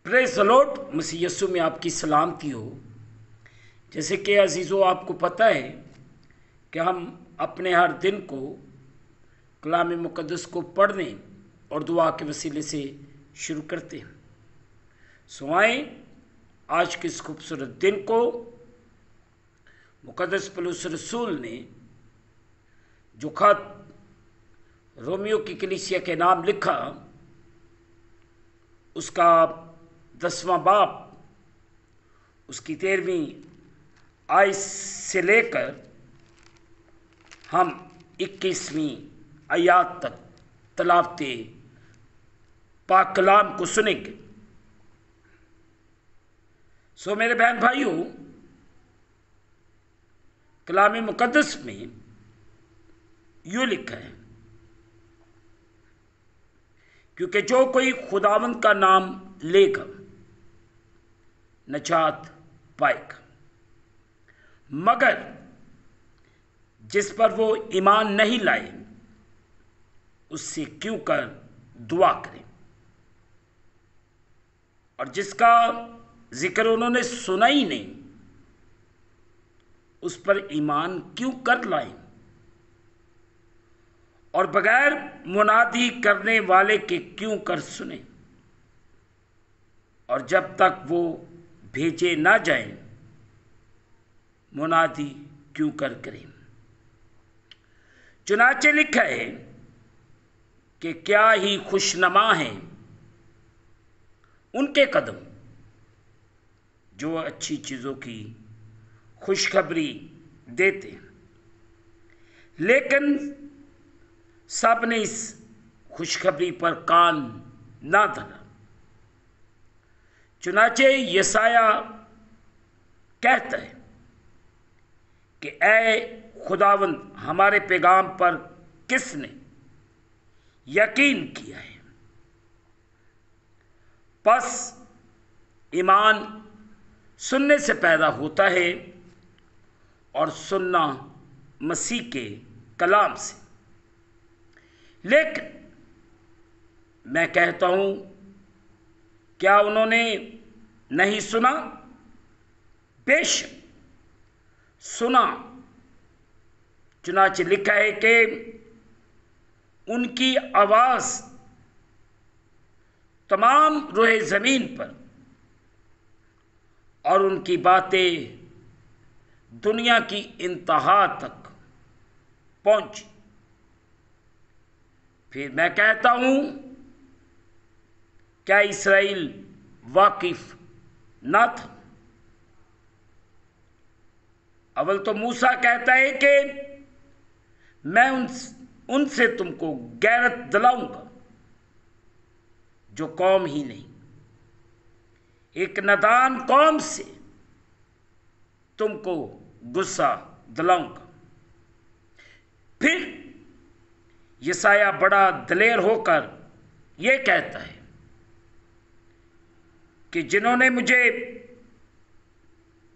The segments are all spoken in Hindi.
Praise the Lord. मसीह यीशु में आपकी सलामती हो। जैसे कि अजीज़ों, आपको पता है कि हम अपने हर दिन को कलाम मुक़द्दस को पढ़ने और दुआ के वसीले से शुरू करते हैं। सो आए आज के इस खूबसूरत दिन को मुक़द्दस पौलुस रसूल ने जो खत रोमियो की कलीसिया के नाम लिखा, उसका 10वां बाब, उसकी 13वीं आयत से लेकर हम 21वीं आयत तक तलावते पाक कलाम को सुनेंगे। सो मेरे बहन भाइयों, कलाम मुक़द्दस में यूँ लिखा है, क्योंकि जो कोई खुदावंद का नाम लेगा नजात पाएगा, मगर जिस पर वो ईमान नहीं लाए उससे क्यों कर दुआ करें, और जिसका जिक्र उन्होंने सुना ही नहीं उस पर ईमान क्यों कर लाएं, और बगैर मुनादी करने वाले के क्यों कर सुने, और जब तक वो भेजे ना जाएं मुनादी क्यों कर करें। चुनाचे लिखा है कि क्या ही खुशनमा हैं उनके कदम जो अच्छी चीज़ों की खुशखबरी देते, लेकिन सब ने इस खुशखबरी पर कान ना धरा। चुनाचे यसाया कहता है कि ऐ खुदावंद, हमारे पैगाम पर किसने यकीन किया है। बस ईमान सुनने से पैदा होता है और सुनना मसीह के कलाम से। लेकिन मैं कहता हूं, क्या उन्होंने नहीं सुना? बेशक सुना। चुनाचे लिखा है कि उनकी आवाज़ तमाम रोए ज़मीन पर और उनकी बातें दुनिया की इंतहा तक पहुंची। फिर मैं कहता हूं, क्या इस्राएल वाकिफ ना था? अव्वल तो मूसा कहता है कि मैं उनसे तुमको गैरत दिलाऊंगा जो कौम ही नहीं, एक नादान कौम से तुमको गुस्सा दिलाऊंगा। फिर यसाया बड़ा दलेर होकर यह कहता है कि जिन्होंने मुझे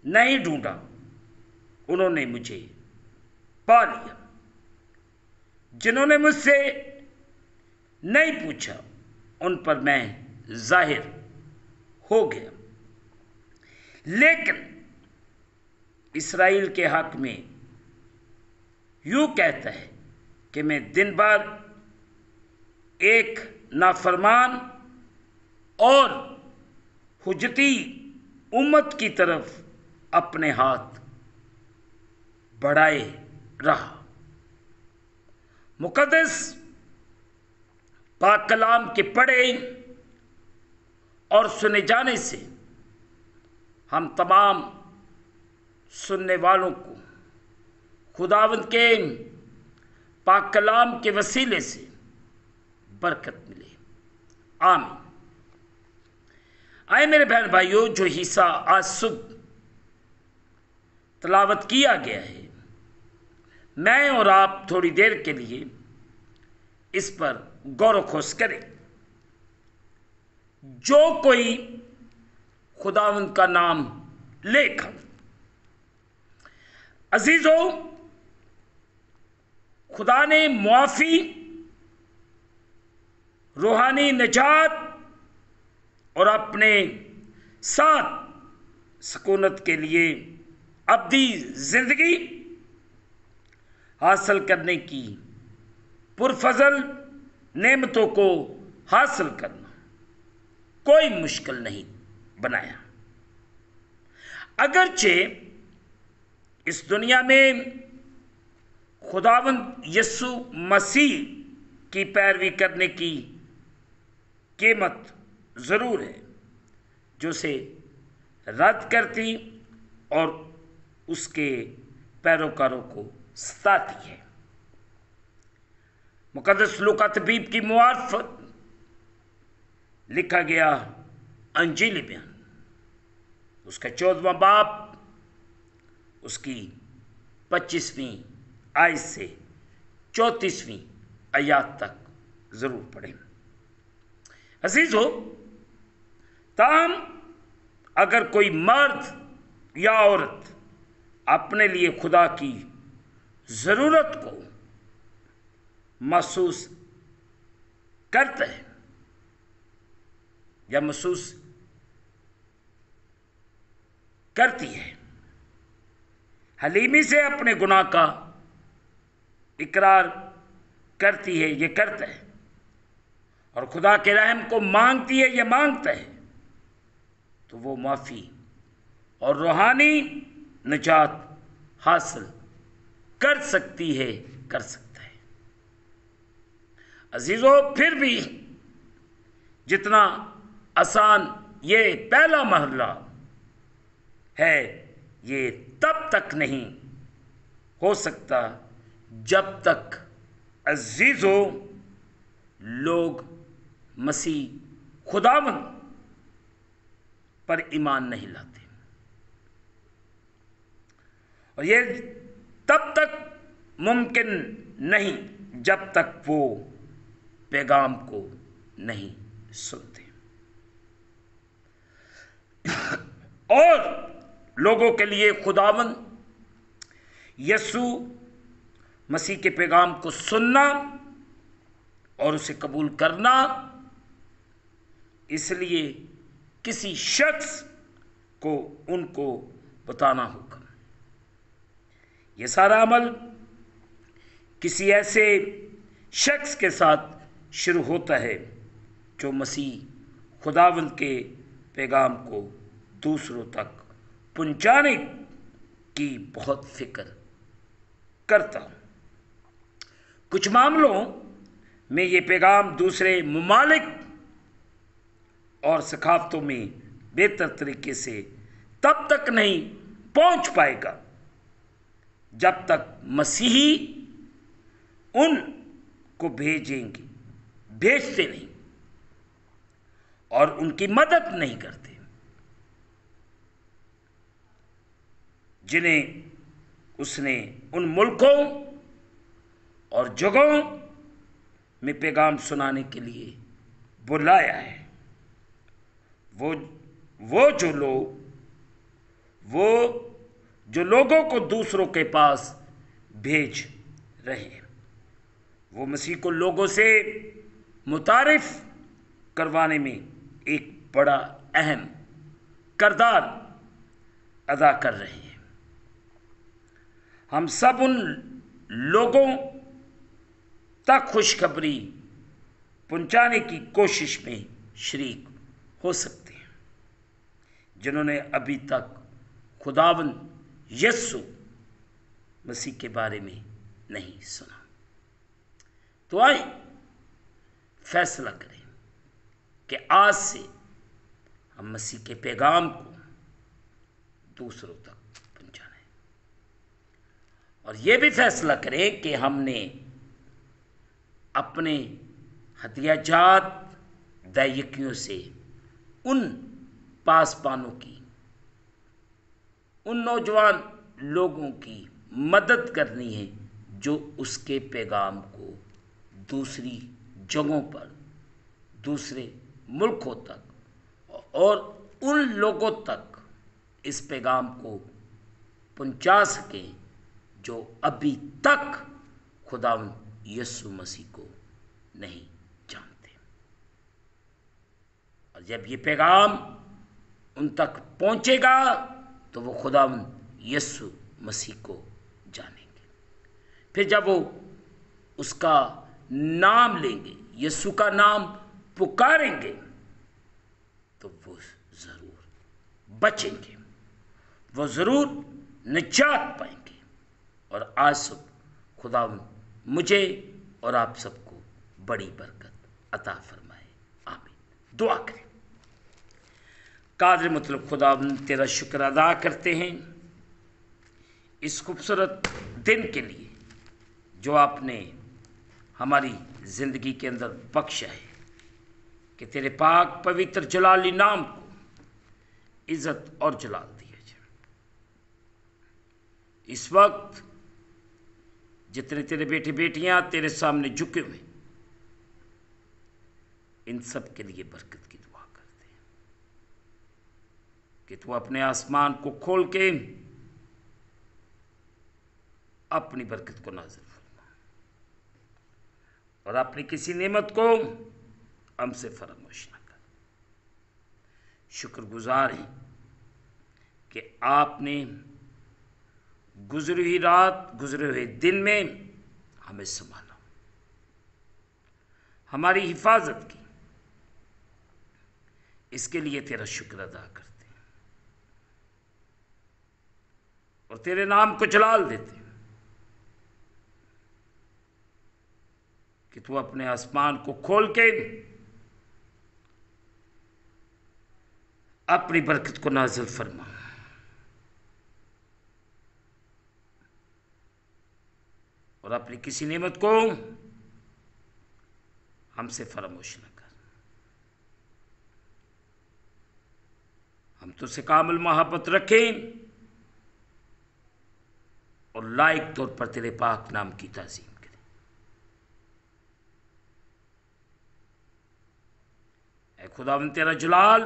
नहीं ढूंढा उन्होंने मुझे पा लिया, जिन्होंने मुझसे नहीं पूछा उन पर मैं जाहिर हो गया। लेकिन इस्राएल के हक में यूं कहता है कि मैं दिन भर एक नाफरमान और हुज्जती उम्मत की तरफ अपने हाथ बढ़ाए रहा। मुक़द्दस पाक कलाम के पढ़े और सुने जाने से हम तमाम सुनने वालों को खुदावंद के पाक कलाम के वसीले से बरकत मिले। आमीन। आए मेरे बहन भाइयों, जो हिस्सा आज सुबह तलावत किया गया है, मैं और आप थोड़ी देर के लिए इस पर गौर खोज करें। जो कोई खुदावंद का नाम लेगा, अजीजों, खुदा ने मुआफ़ी, रूहानी निजात और अपने साथ सुकूनत के लिए अब्दी जिंदगी हासिल करने की पुरफजल नेमतों को हासिल करना कोई मुश्किल नहीं बनाया। अगरचे इस दुनिया में खुदावंद यीशु मसीह की पैरवी करने की कीमत ज़रूर है जो उसे रद्द करती और उसके पैरोकारों को सताती है। मुकद्दस लूका तबीब की मुआरफत लिखा गया अंजीली बयान उसका 14वां बाब उसकी 25वीं आयत से 34वीं आयत तक ज़रूर पढ़ें। अजीज हो, ताहम अगर कोई मर्द या औरत अपने लिए खुदा की ज़रूरत को महसूस करता है या महसूस करती है, हलीमी से अपने गुनाह का इकरार करती है, ये करता है और खुदा के रहम को मांगती है या मांगता है, तो वो माफ़ी और रूहानी निजात हासिल कर सकती है, कर सकता है। अजीज़ों, फिर भी जितना आसान ये पहला मरहला है, ये तब तक नहीं हो सकता जब तक अजीज़ों लोग मसीह खुदावंद पर ईमान नहीं लाते, और ये तब तक मुमकिन नहीं जब तक वो पैगाम को नहीं सुनते। और लोगों के लिए खुदावंद यीशु मसीह के पैगाम को सुनना और उसे कबूल करना, इसलिए किसी शख्स को उनको बताना होगा। ये सारा अमल किसी ऐसे शख्स के साथ शुरू होता है जो मसीह खुदावंद के पैगाम को दूसरों तक पहुंचाने की बहुत फिक्र करता हूँ। कुछ मामलों में ये पैगाम दूसरे ममालिक और सकाफतों में बेहतर तरीके से तब तक नहीं पहुंच पाएगा जब तक मसीही उन को भेजते नहीं और उनकी मदद नहीं करते, जिन्हें उसने उन मुल्कों और जगहों में पैगाम सुनाने के लिए बुलाया है। वो जो लोगों को दूसरों के पास भेज रहे हैं, वो मसीह को लोगों से मुतारिफ करवाने में एक बड़ा अहम किरदार अदा कर रहे हैं। हम सब उन लोगों तक खुशखबरी पहुंचाने की कोशिश में शरीक हो सकते हैं जिन्होंने अभी तक खुदावंद यीशु मसीह के बारे में नहीं सुना। तो आइए फैसला करें कि आज से हम मसीह के पैगाम को दूसरों तक पहुंचाना है, और ये भी फैसला करें कि हमने अपने हथियाजात दैयकियों से उन पासबानों की, उन नौजवान लोगों की मदद करनी है जो उसके पैगाम को दूसरी जगहों पर, दूसरे मुल्कों तक और उन लोगों तक इस पैगाम को पहुंचा सके जो अभी तक खुदावंद यीशु मसीह को नहीं जानते। और और जब ये पैगाम उन तक पहुंचेगा तो वो खुदावंद यीशु मसीह को जानेंगे। फिर जब वो उसका नाम लेंगे, यीशु का नाम पुकारेंगे, तो वो ज़रूर बचेंगे, वो ज़रूर निजात पाएंगे। और आज सब खुदावंद मुझे और आप सबको बड़ी बरकत अता फरमाए। आमीन। दुआ करें। कादिर मतलब खुदावंद तेरा शुक्र अदा करते हैं इस खूबसूरत दिन के लिए जो आपने हमारी ज़िंदगी के अंदर बख्शा है, कि तेरे पाक पवित्र जलाली नाम को इज़्ज़त और जलाल दिया जाए। इस वक्त जितने तेरे बेटे बेटियां तेरे सामने झुके हुए, इन सब के लिए बरकत की दुआ करते हैं कि तू अपने आसमान को खोल के अपनी बरकत को नाज़िल फरमा और अपनी किसी नेमत को हमसे फरामोश न कर। शुक्रगुजार हैं कि आपने गुजरी हुई रात, गुजरे हुए दिन में हमें संभाला, हमारी हिफाजत की। इसके लिए तेरा शुक्र अदा करते हैं और तेरे नाम को जलाल देते हैं कि तू अपने आसमान को खोल के अपनी बरकत को नाज़िल फरमा और अपनी किसी नेमत को हमसे फरामोश न कर। हम तुझसे कामिल मोहब्बत रखें और लायक तौर पर तेरे पाक नाम की ताज़ीम करें। ऐ खुदावंद तेरा जलाल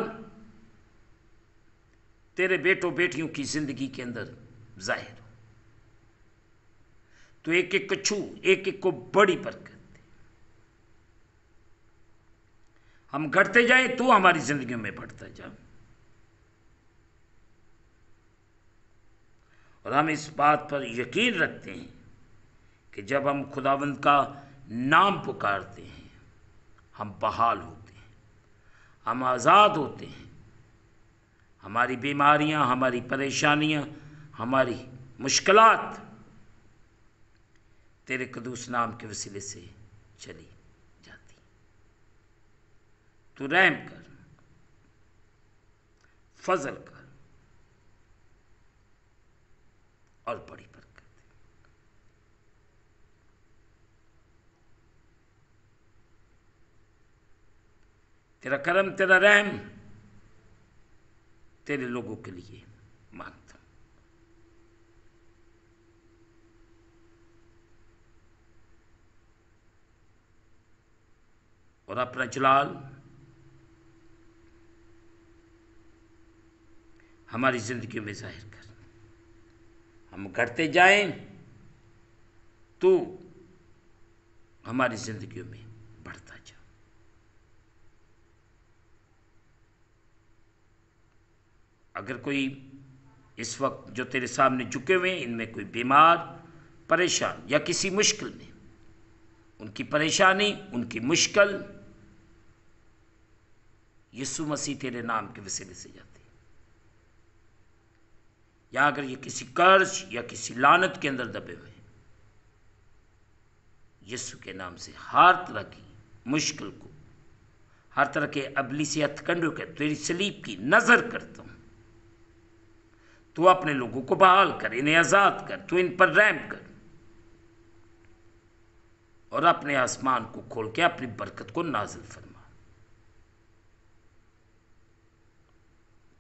तेरे बेटों बेटियों की जिंदगी के अंदर जाहिर हो। तो एक एक को छू, एक एक को बड़ी बरकत दे। हम घटते जाए तू हमारी जिंदगियों में बढ़ता जा। और हम इस बात पर यकीन रखते हैं कि जब हम खुदावंद का नाम पुकारते हैं, हम बहाल होते हैं, हम आज़ाद होते हैं। हमारी बीमारियां, हमारी परेशानियां, हमारी मुश्किलात तेरे कदूस नाम के वसीले से चली जाती। तू रहम कर, फजल कर और बड़ी बरकत दे। तेरा करम, तेरा रहम तेरे लोगों के लिए मांगता हूं। और अपना जलाल हमारी जिंदगी में जाहिर कर। हम घटते जाएं, तू हमारी जिंदगियों में बढ़ता जा। अगर कोई इस वक्त जो तेरे सामने झुके हुए हैं, इनमें कोई बीमार, परेशान या किसी मुश्किल में, उनकी परेशानी, उनकी मुश्किल यीशु मसीह तेरे नाम के वसीले से जाती है। या अगर ये किसी कर्ज या किसी लानत के अंदर दबे हुए हैं, यीशु के नाम से हर तरह की मुश्किल को, हर तरह के अबलीसी हथकंडों के तेरी सलीब की नजर करता हूं। तू अपने लोगों को बहाल कर, इन्हें आजाद कर, तू इन पर रहम कर और अपने आसमान को खोल के अपनी बरकत को नाजिल फरमा।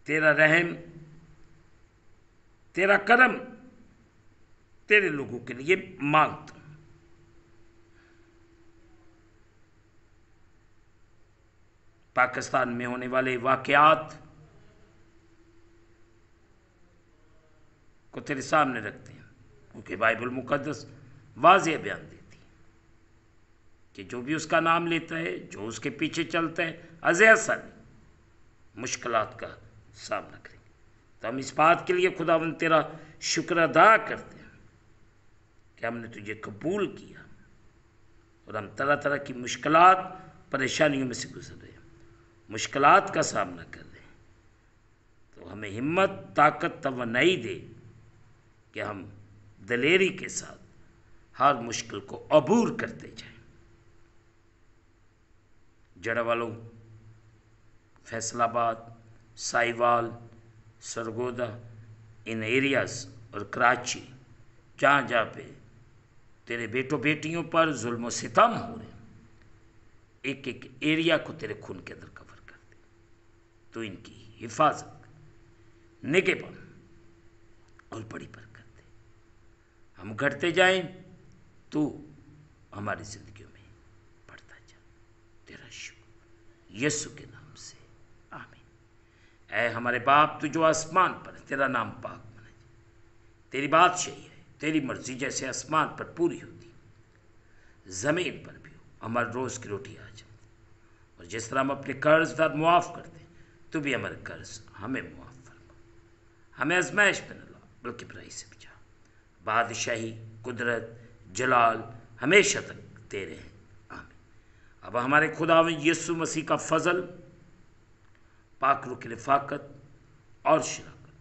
तेरा रहम, तेरा करम तेरे लोगों के लिए मांगता हूं। पाकिस्तान में होने वाले वाकयात को तेरे सामने रखते हैं, क्योंकि बाइबल मुकद्दस वाज़ेह बयान देती है कि जो भी उसका नाम लेता है, जो उसके पीछे चलता है, अज़े हसन मुश्किलात का सामना करेंगे। तो हम इस बात के लिए खुदावंद तेरा शुक्र अदा करते हैं कि हमने तुझे कबूल किया और हम तरह तरह की मुश्किलात परेशानियों में से गुजर रहे हैं, मुश्किलात का सामना कर रहे हैं। तो हमें हिम्मत, ताकत, तवानाई दे कि हम दलेरी के साथ हर मुश्किल को अबूर करते जाएं। जड़ा वालों, फैसलाबाद, साहिवाल, सरगोदा, इन एरियाज़ और कराची, जहाँ जहाँ पे तेरे बेटों बेटियों पर जुल्म सितम हो रहे, एक एक एरिया को तेरे खून के अंदर कवर कर दे। तो इनकी हिफाजत, निगहबान और बड़ी बरकत दे। हम घटते जाएं, तू हमारी जिंदगियों में बढ़ता जा। तेरा शुक्र यीशु के नाम से, आमीन। ऐ हमारे बाप, तू जो आसमान पर है, तेरा नाम पाक मना जाए। तेरी बादशाही है, तेरी मर्जी जैसे आसमान पर पूरी होती ज़मीन पर भी हो। हमारे रोज़ की रोटी आज हम, और जिस तरह हम अपने कर्जदार मुआफ़ करते हैं, तू भी हमारे कर्ज हमें मुआफ़ फरमा। हमें आजमाइश में न ला, बल्कि बुराई से बचा। बादशाही, कुदरत, जलाल हमेशा तक तेरे हैं, आमीन। अब हमारे खुदावंद यीशु मसीह का फजल, पाक रूह की रफ़ाकत और शराकत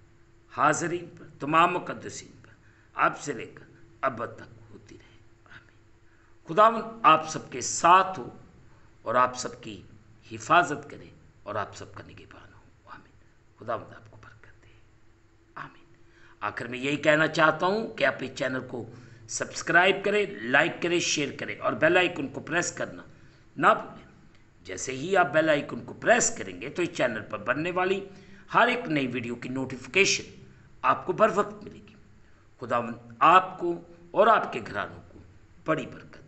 हाज़रीन पर, तमाम मुक़द्दसीन पर, अब से लेकर अब तक होती रहे, आमीन। खुदावंद आप सबके साथ हो और आप सबकी हिफाजत करे और आप सबका निगहबान हो, आमीन। खुदावंद आपको बरकत दे, आमीन। आखिर में यही कहना चाहता हूँ कि आप इस चैनल को सब्सक्राइब करें, लाइक करें, शेयर करें और बेल आइकन को प्रेस करना ना भूलें। जैसे ही आप बेल आइकन को प्रेस करेंगे तो इस चैनल पर बनने वाली हर एक नई वीडियो की नोटिफिकेशन आपको बर वक्त मिलेगी। खुदावंद आपको और आपके घरानों को बड़ी बरकत